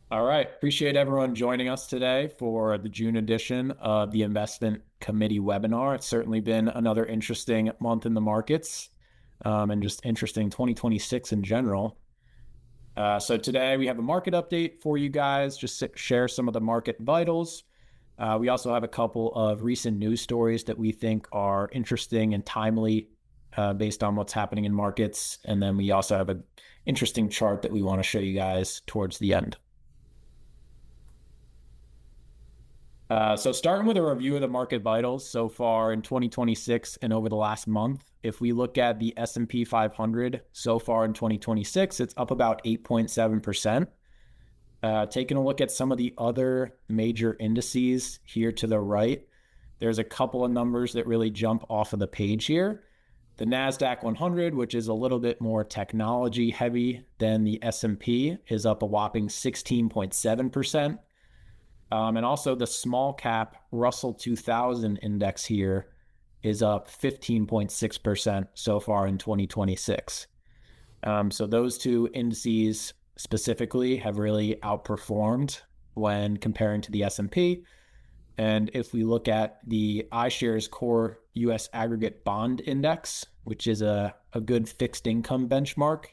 All right. Appreciate everyone joining us today for the June edition of the Investment Committee webinar. It's certainly been another interesting month in the markets and just interesting 2026 in general. So today we have a market update for you guys, just share some of the market vitals. We also have a couple of recent news stories that we think are interesting and timely based on what's happening in markets. And then we also have an interesting chart that we want to show you guys towards the end. So starting with a review of the market vitals so far in 2026 and over the last month, if we look at the S&P 500 so far in 2026, it's up about 8.7%. Taking a look at some of the other major indices here to the right, there's a couple of numbers that really jump off of the page here. The NASDAQ 100, which is a little bit more technology heavy than the S&P, is up a whopping 16.7%. And also the small cap Russell 2000 index here is up 15.6% so far in 2026. So those two indices specifically have really outperformed when comparing to the S&P. And if we look at the iShares Core US Aggregate Bond Index, which is a good fixed income benchmark,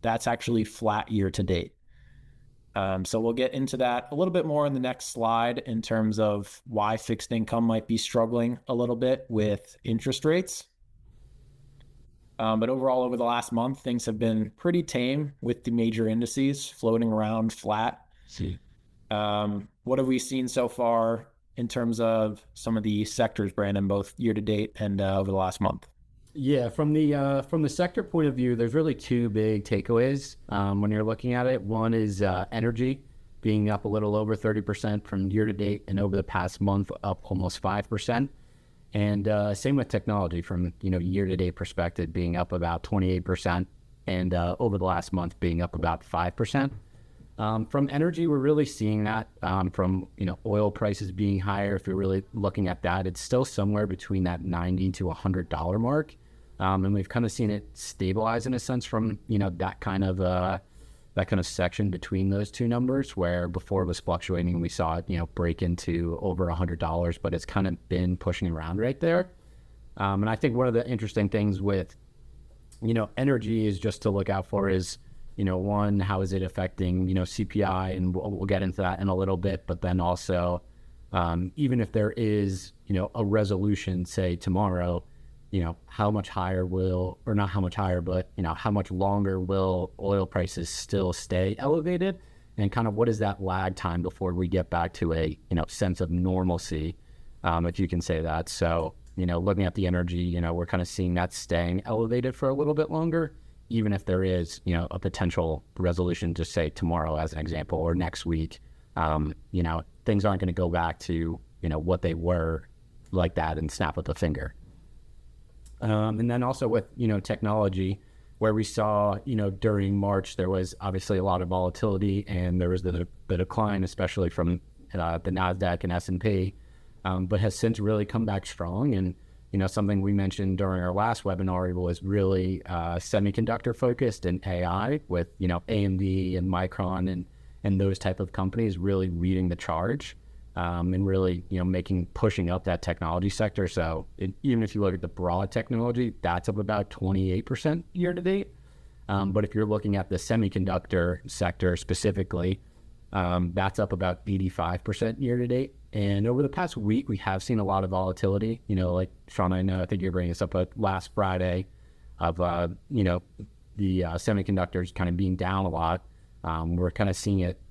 that's actually flat year to date. So we'll get into that a little bit more in the next slide in terms of why fixed income might be struggling a little bit with interest rates. But overall, over the last month, things have been pretty tame with the major indices floating around flat. What have we seen so far in terms of some of the sectors, Brandon, both year to date and over the last month? Yeah, from the sector point of view, there's really two big takeaways when you're looking at it. One is energy being up a little over 30% from year to date, and over the past month up almost 5%. And same with technology from year to date perspective being up about 28%, and over the last month being up about 5%. From energy, we're really seeing that from oil prices being higher. If you're really looking at that, it's still somewhere between that $90 to $100 mark. And we've kind of seen it stabilize in a sense from, that kind of section between those two numbers, where before it was fluctuating, we saw it, break into over $100, but it's kind of been pushing around right there. And I think one of the interesting things with, energy is just to look out for is, one, how is it affecting, CPI? And we'll get into that in a little bit, but then also, even if there is, a resolution, say tomorrow, how much higher will, or not how much higher, but, how much longer will oil prices still stay elevated? And kind of what is that lag time before we get back to a, sense of normalcy, if you can say that. So, looking at the energy, we're kind of seeing that staying elevated for a little bit longer, even if there is, a potential resolution, just say tomorrow as an example, or next week, things aren't going to go back to, what they were like that and snap with a finger. And then also with, technology, where we saw, during March, there was obviously a lot of volatility, and there was the decline, especially from the NASDAQ and S&P, but has since really come back strong. And, something we mentioned during our last webinar was really semiconductor focused and AI with, AMD and Micron and those type of companies really leading the charge. And really, pushing up that technology sector. So even if you look at the broad technology, that's up about 28% year to date. But if you're looking at the semiconductor sector specifically, that's up about 85% year to date. And over the past week, we have seen a lot of volatility. Like Sean, I think you're bringing this up last Friday of, the semiconductors kind of being down a lot. We're kind of seeing it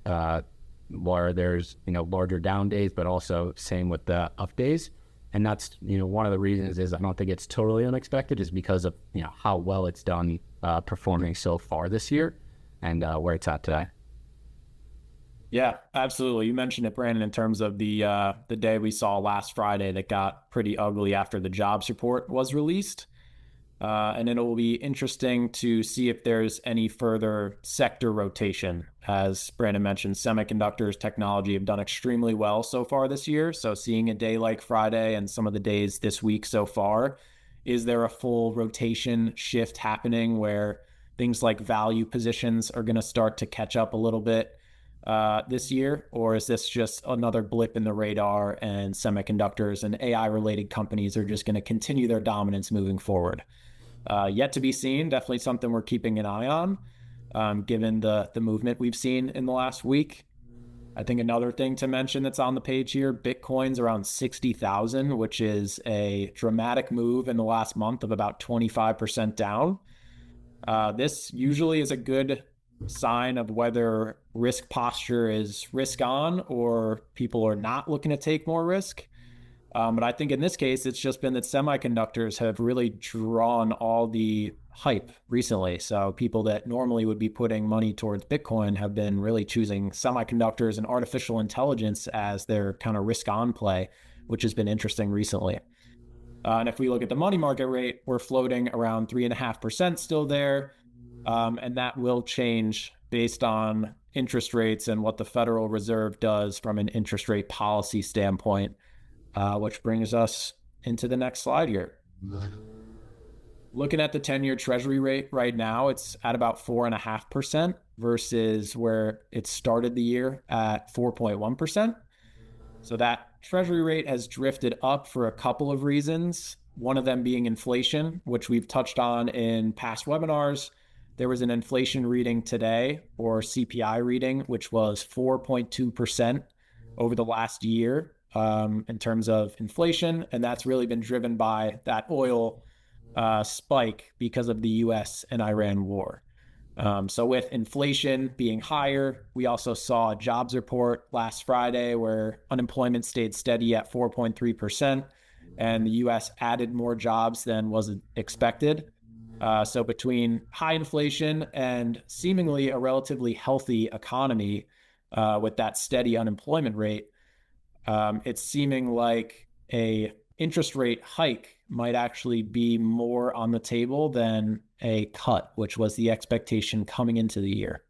where there's, larger down days, but also same with the up days. And that's, one of the reasons is I don't think it's totally unexpected is because of, how well it's done performing so far this year and where it's at today. Yeah, absolutely. You mentioned it, Brandon, in terms of the day we saw last Friday that got pretty ugly after the jobs report was released. And it will be interesting to see if there's any further sector rotation. As Brandon mentioned, semiconductors, technology have done extremely well so far this year. So seeing a day like Friday and some of the days this week so far, is there a full rotation shift happening where things like value positions are going to start to catch up a little bit? this year, or is this just another blip in the radar and semiconductors and AI related companies are just going to continue their dominance moving forward? Yet to be seen. Definitely something we're keeping an eye on, given the movement we've seen in the last week. I think another thing to mention that's on the page here, Bitcoin's around 60,000, which is a dramatic move in the last month of about 25% down. This usually is a good sign of whether risk posture is risk on or people are not looking to take more risk. But I think in this case, it's just been that semiconductors have really drawn all the hype recently. So people that normally would be putting money towards Bitcoin have been really choosing semiconductors and artificial intelligence as their kind of risk on play, which has been interesting recently. And if we look at the money market rate, we're floating around 3.5% still there. And that will change based on interest rates and what the Federal Reserve does from an interest rate policy standpoint, which brings us into the next slide here. Looking at the 10-year Treasury rate right now, it's at about 4.5% versus where it started the year at 4.1%. So that Treasury rate has drifted up for a couple of reasons. One of them being inflation, which we've touched on in past webinars. There was an inflation reading today, or CPI reading, which was 4.2% over the last year in terms of inflation. And that's really been driven by that oil spike because of the US and Iran war. So with inflation being higher, we also saw a jobs report last Friday where unemployment stayed steady at 4.3%, and the US added more jobs than was expected. So between high inflation and seemingly a relatively healthy economy with that steady unemployment rate, it's seeming like a interest rate hike might actually be more on the table than a cut, which was the expectation coming into the year.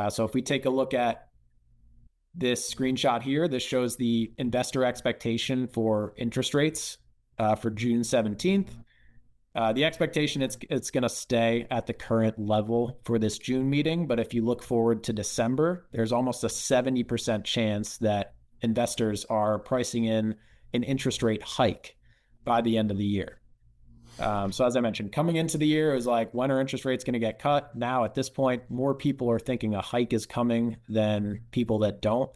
So if we take a look at this screenshot here, this shows the investor expectation for interest rates for June 17th. The expectation it's going to stay at the current level for this June meeting, but if you look forward to December, there's almost a 70% chance that investors are pricing in an interest rate hike by the end of the year. So as I mentioned, coming into the year, it was like, when are interest rates going to get cut? Now, at this point, more people are thinking a hike is coming than people that don't.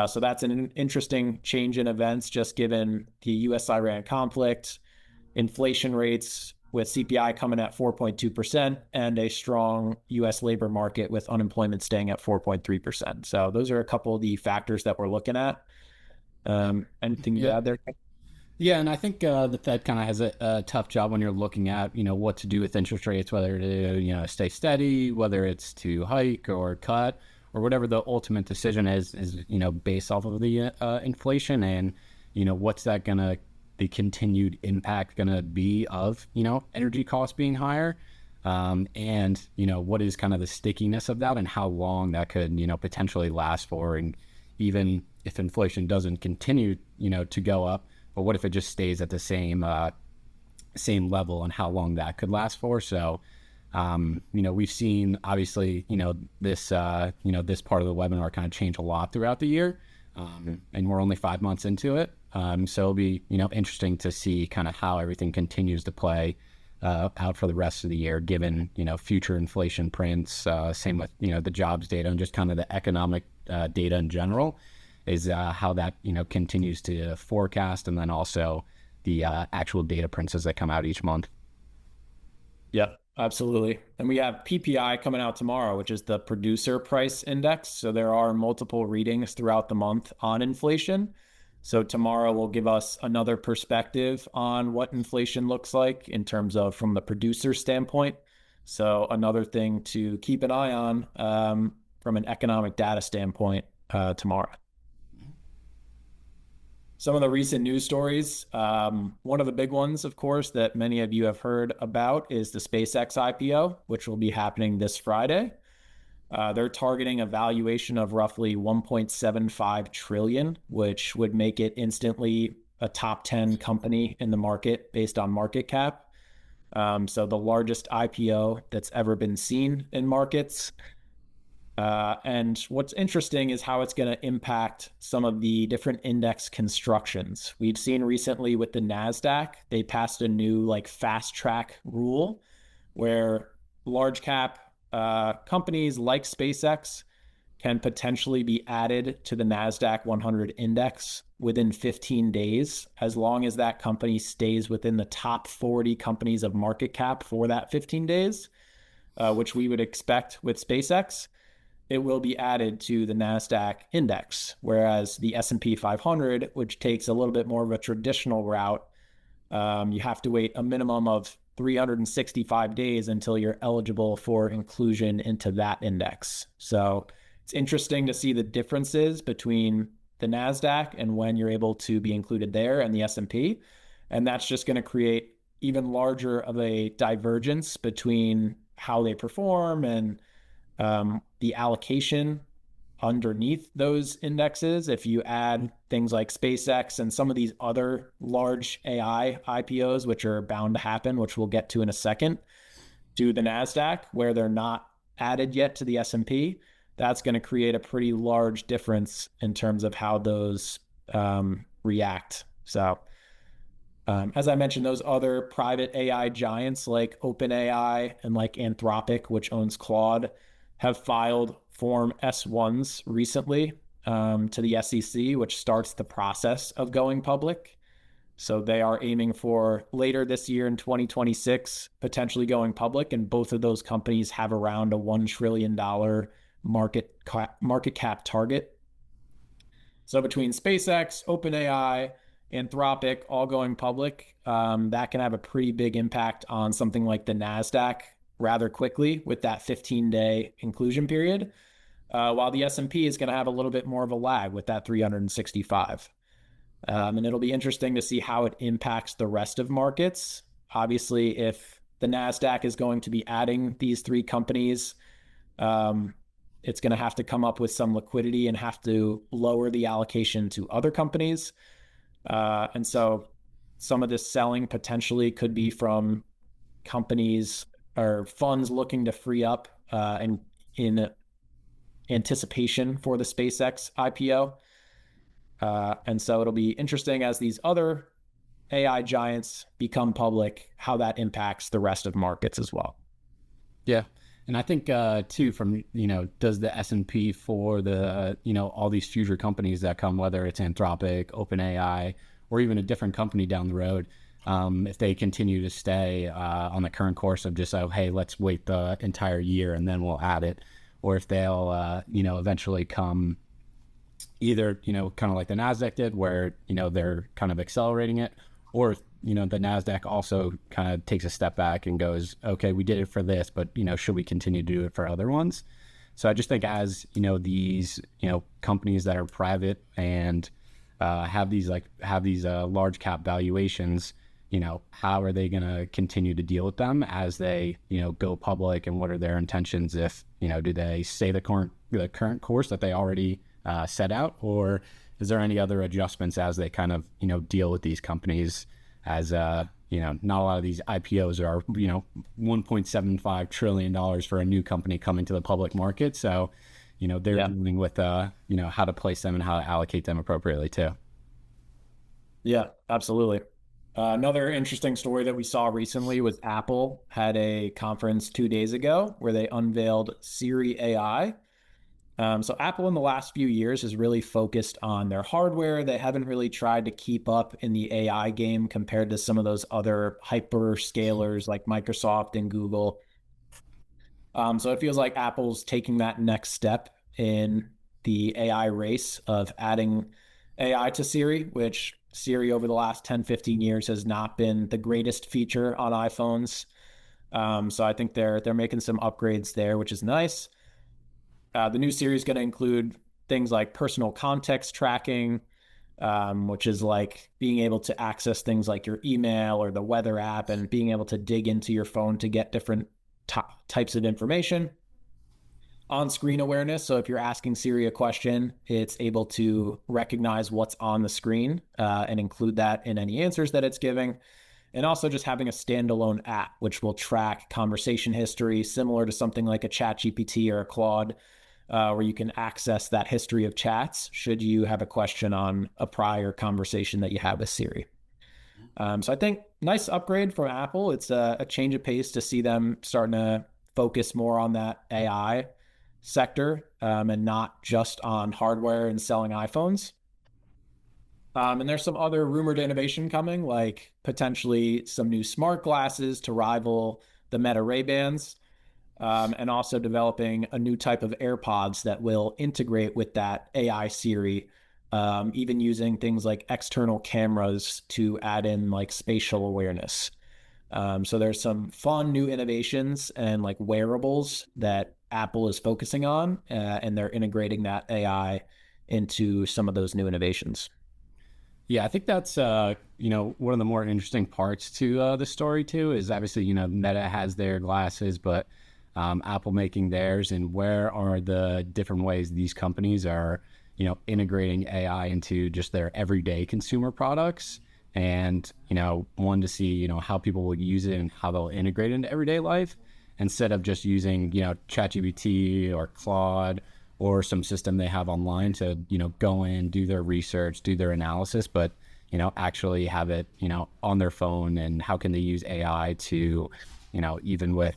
So that's an interesting change in events, just given the US-Iran conflict, inflation rates with CPI coming at 4.2%, and a strong US labor market with unemployment staying at 4.3%. So those are a couple of the factors that we're looking at. Anything you Yeah. add there? Yeah, and I think the Fed kind of has a tough job when you're looking at, what to do with interest rates, whether to, stay steady, whether it's to hike or cut, or whatever the ultimate decision is, based off of the inflation and, what's that the continued impact gonna be of, energy costs being higher, and, what is kind of the stickiness of that and how long that could, potentially last for, and even if inflation doesn't continue, to go up. But what if it just stays at the same level, and how long that could last for? So, we've seen obviously, this part of the webinar kind of change a lot throughout the year, and we're only 5 months into it. So it'll be, interesting to see kind of how everything continues to play out for the rest of the year, given, future inflation prints, same with, the jobs data and just kind of the economic data in general, is how that, continues to forecast, and then also the actual data prints as they come out each month. Yep, absolutely. And we have PPI coming out tomorrow, which is the producer price index. So there are multiple readings throughout the month on inflation. So tomorrow will give us another perspective on what inflation looks like in terms of from the producer standpoint. So another thing to keep an eye on from an economic data standpoint tomorrow. Some of the recent news stories, one of the big ones, of course, that many of you have heard about is the SpaceX IPO, which will be happening this Friday. They're targeting a valuation of roughly 1.75 trillion, which would make it instantly a top 10 company in the market based on market cap. So the largest IPO that's ever been seen in markets. And what's interesting is how it's going to impact some of the different index constructions. We've seen recently with the NASDAQ, they passed a new like fast track rule where large cap companies like SpaceX can potentially be added to the NASDAQ 100 index within 15 days, as long as that company stays within the top 40 companies of market cap for that 15 days, which we would expect with SpaceX. It will be added to the NASDAQ index, whereas the S&P 500, which takes a little bit more of a traditional route, you have to wait a minimum of 365 days until you're eligible for inclusion into that index. So it's interesting to see the differences between the NASDAQ and when you're able to be included there and the S&P. And that's just going to create even larger of a divergence between how they perform and the allocation underneath those indexes. If you add things like SpaceX and some of these other large AI IPOs, which are bound to happen, which we'll get to in a second, to the NASDAQ, where they're not added yet to the S&P, that's going to create a pretty large difference in terms of how those react. So as I mentioned, those other private AI giants like OpenAI and like Anthropic, which owns Claude, have filed Form S1s recently to the SEC, which starts the process of going public. So they are aiming for later this year in 2026, potentially going public. And both of those companies have around a $1 trillion market cap target. So between SpaceX, OpenAI, Anthropic, all going public, that can have a pretty big impact on something like the NASDAQ rather quickly with that 15-day inclusion period, while the S&P is going to have a little bit more of a lag with that 365. And it'll be interesting to see how it impacts the rest of markets. Obviously, if the NASDAQ is going to be adding these three companies, it's going to have to come up with some liquidity and have to lower the allocation to other companies. And so some of this selling potentially could be from companies or funds looking to free up and in anticipation for the SpaceX IPO. And so it'll be interesting as these other AI giants become public, how that impacts the rest of markets as well. Yeah. And I think too, from, does the S&P for the, all these future companies that come, whether it's Anthropic, OpenAI, or even a different company down the road, if they continue to stay on the current course of just, hey, let's wait the entire year and then we'll add it, or if they'll, eventually come either, kind of like the NASDAQ did, where, they're kind of accelerating it, or, the NASDAQ also kind of takes a step back and goes, okay, we did it for this, but, should we continue to do it for other ones? So I just think as, these, companies that are private and have these large cap valuations, how are they going to continue to deal with them as they, go public, and what are their intentions? If, do they stay the current course that they already set out, or is there any other adjustments as they kind of, deal with these companies as, not a lot of these IPOs are, $1.75 trillion for a new company coming to the public market. So, they're dealing with, how to place them and how to allocate them appropriately too. Yeah, absolutely. Another interesting story that we saw recently was Apple had a conference 2 days ago where they unveiled Siri AI. So Apple in the last few years has really focused on their hardware. They haven't really tried to keep up in the AI game compared to some of those other hyperscalers like Microsoft and Google. So it feels like Apple's taking that next step in the AI race of adding AI to Siri, which Siri over the last 10, 15 years has not been the greatest feature on iPhones. So I think they're making some upgrades there, which is nice. The new Siri is going to include things like personal context tracking, which is like being able to access things like your email or the weather app and being able to dig into your phone to get different types of information. On-screen awareness. So if you're asking Siri a question, it's able to recognize what's on the screen and include that in any answers that it's giving. And also just having a standalone app, which will track conversation history, similar to something like a ChatGPT or a Claude, where you can access that history of chats should you have a question on a prior conversation that you had with Siri. So I think nice upgrade from Apple. It's a change of pace to see them starting to focus more on that AI sector, and not just on hardware and selling iPhones. And there's some other rumored innovation coming, like potentially some new smart glasses to rival the Meta Ray-Bans, and also developing a new type of AirPods that will integrate with that AI Siri, even using things like external cameras to add in like spatial awareness. So there's some fun new innovations and like wearables that Apple is focusing on, and they're integrating that AI into some of those new innovations. Yeah, I think that's one of the more interesting parts to the story too is obviously Meta has their glasses, but Apple making theirs, and where are the different ways these companies are integrating AI into just their everyday consumer products, and one to see how people will use it and how they'll integrate it into everyday life instead of just using ChatGPT or Claude or some system they have online to, go in, do their research, do their analysis, but, actually have it, on their phone, and how can they use AI to, even with,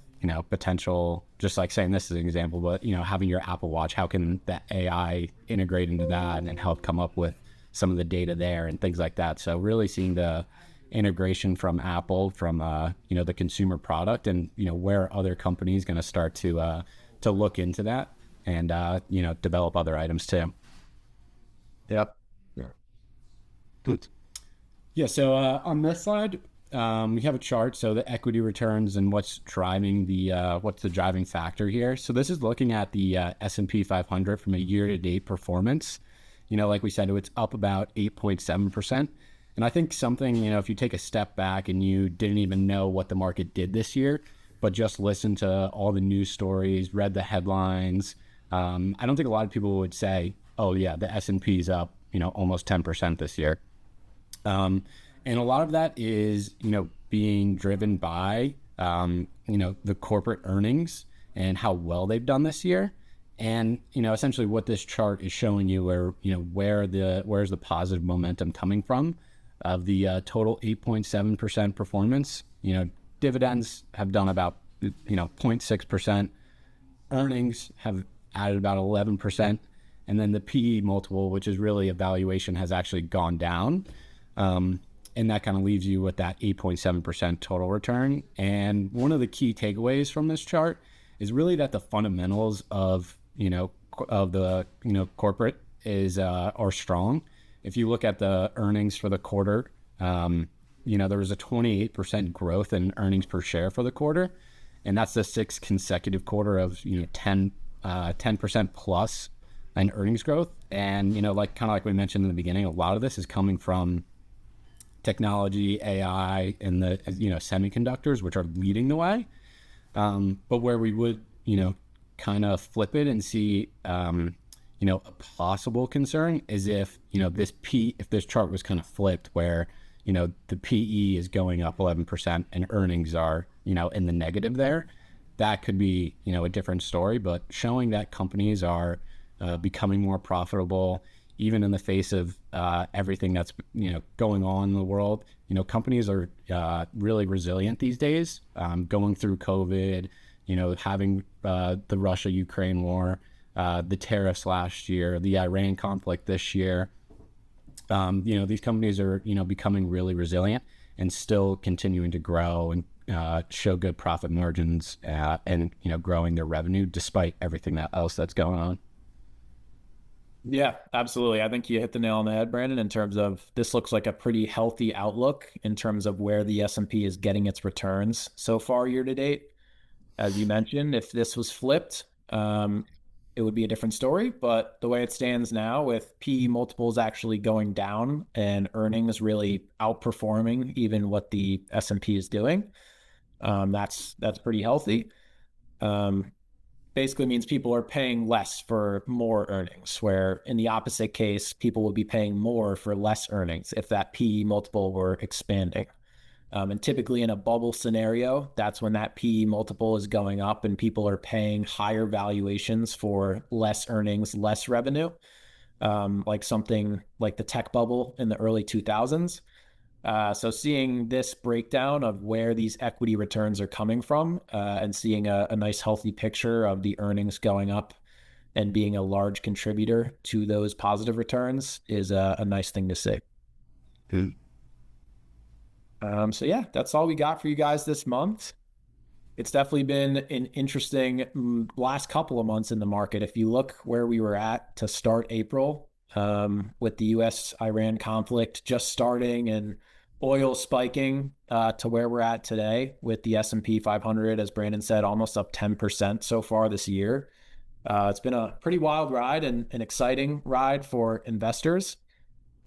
potential, just like saying this as an example, but, having your Apple Watch, how can that AI integrate into that and help come up with some of the data there and things like that. So really seeing the integration from Apple, from, the consumer product, and, where are other companies going to start to look into that and develop other items too. Yep. Yeah. Good. Yeah. So on this slide, we have a chart. So the equity returns and what's driving what's the driving factor here. So this is looking at the S&P 500 from a year-to-date performance. Like we said, it's up about 8.7%. And I think something, if you take a step back and you didn't even know what the market did this year, but just listened to all the news stories, read the headlines, I don't think a lot of people would say, oh yeah, the S&P is up, almost 10% this year. And a lot of that is, being driven by, the corporate earnings and how well they've done this year. And, essentially what this chart is showing you where's the positive momentum coming from of the total 8.7% performance. Dividends have done about, 0.6%. Earnings have added about 11%. And then the PE multiple, which is really a valuation, has actually gone down. And that kind of leaves you with that 8.7% total return. And one of the key takeaways from this chart is really that the fundamentals of the corporate are strong. If you look at the earnings for the quarter, there was a 28% growth in earnings per share for the quarter, and that's the sixth consecutive quarter of 10% plus in earnings growth. And like we mentioned in the beginning, a lot of this is coming from technology, AI, and the semiconductors, which are leading the way. But where we would kind of flip it and see a possible concern is if if this chart was kind of flipped, where the PE is going up 11% and earnings are in the negative there, that could be a different story. But showing that companies are becoming more profitable, even in the face of everything that's going on in the world, companies are really resilient these days, going through COVID, having the Russia-Ukraine war, the tariffs last year, the Iran conflict this year. These companies are becoming really resilient and still continuing to grow and show good profit margins, and growing their revenue despite everything else that's going on. Yeah, absolutely. I think you hit the nail on the head, Brandon, in terms of this looks like a pretty healthy outlook in terms of where the S&P is getting its returns so far year to date. As you mentioned, if this was flipped, it would be a different story. But the way it stands now, with PE multiples actually going down and earnings really outperforming even what the S&P is doing, that's pretty healthy. Basically means people are paying less for more earnings, where in the opposite case, people would be paying more for less earnings if that PE multiple were expanding. And typically in a bubble scenario, that's when that PE multiple is going up and people are paying higher valuations for less earnings, less revenue, like something like the tech bubble in the early 2000s. So seeing this breakdown of where these equity returns are coming from and seeing a nice healthy picture of the earnings going up and being a large contributor to those positive returns is a nice thing to see. Mm. So yeah, that's all we got for you guys this month. It's definitely been an interesting last couple of months in the market. If you look where we were at to start April, with the US-Iran conflict just starting and oil spiking to where we're at today with the S&P 500, as Brandon said, almost up 10% so far this year. It's been a pretty wild ride and an exciting ride for investors.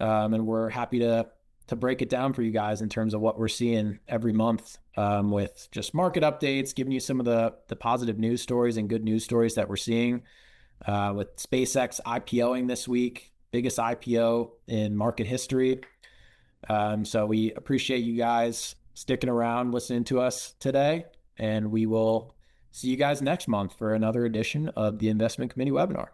And we're happy to break it down for you guys in terms of what we're seeing every month, with just market updates, giving you some of the positive news stories and good news stories that we're seeing, with SpaceX IPOing this week, biggest IPO in market history. So we appreciate you guys sticking around, listening to us today, and we will see you guys next month for another edition of the Investment Committee webinar.